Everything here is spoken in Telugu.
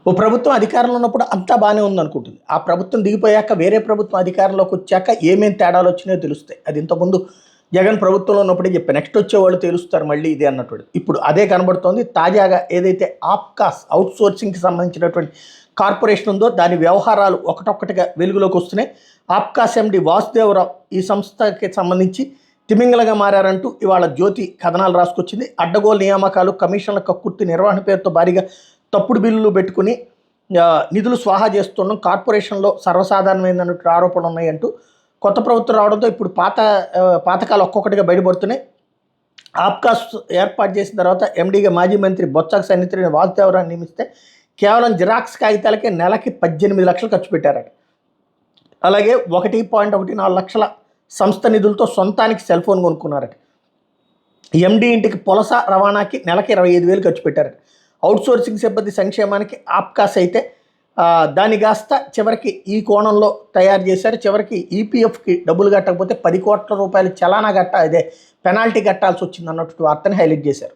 ఓ ప్రభుత్వం అధికారంలో ఉన్నప్పుడు అంతా బాగానే ఉందనుకుంటుంది. ఆ ప్రభుత్వం దిగిపోయాక వేరే ప్రభుత్వం అధికారంలోకి వచ్చాక ఏమేం తేడాలు వచ్చినాయో తెలుస్తాయి. అది ఇంతకుముందు జగన్ ప్రభుత్వంలో ఉన్నప్పుడే చెప్పా. నెక్స్ట్ వచ్చేవాళ్ళు తెలుస్తారు మళ్ళీ ఇదే అన్నట్టు. ఇప్పుడు అదే కనబడుతోంది. తాజాగా ఏదైతే ఆప్కాస్ అవుట్సోర్సింగ్కి సంబంధించినటువంటి కార్పొరేషన్ ఉందో దాని వ్యవహారాలు ఒకటొక్కటిగా వెలుగులోకి వస్తున్నాయి. ఆప్కాస్ ఎండి వాసుదేవరావు ఈ సంస్థకి సంబంధించి తిమింగలగా మారారంటూ ఇవాళ జ్యోతి కథనాలు రాసుకొచ్చింది. అడ్డగోలు నియామకాలు, కమిషన్ల కక్కుర్తి, నిర్వహణ పేరుతో భారీగా తప్పుడు బిల్లులు పెట్టుకుని నిధులు స్వాహా చేస్తుండడం కార్పొరేషన్లో సర్వసాధారణమైనటువంటి ఆరోపణలు ఉన్నాయంటూ కొత్త ప్రభుత్వం రావడంతో ఇప్పుడు పాతకాలు ఒక్కొక్కటిగా బయటపడుతున్నాయి. ఆప్కాస్ ఏర్పాటు చేసిన తర్వాత ఎండీగా మాజీ మంత్రి బొత్స సన్నిధిని వాసుదేవరావు నియమిస్తే కేవలం జిరాక్స్ కాగితాలకే నెలకి 18 లక్షలు ఖర్చు పెట్టారట. అలాగే 1.14 లక్షల సంస్థ నిధులతో సొంతానికి సెల్ ఫోన్ కొనుక్కున్నారట. ఎండీ ఇంటికి పులస రవాణాకి నెలకి 25,000 ఖర్చు పెట్టారట. అవుట్సోర్సింగ్ సిబ్బంది సంక్షేమానికి ఆప్కాస్ అయితే దాని కాస్త చివరికి ఈ కోణంలో తయారు చేశారు. చివరికి ఈపీఎఫ్కి డబ్బులు కట్టకపోతే 10 కోట్ల రూపాయలు చలానా అదే పెనాల్టీ కట్టాల్సి వచ్చింది అన్నట్టు వార్తని హైలైట్ చేశారు.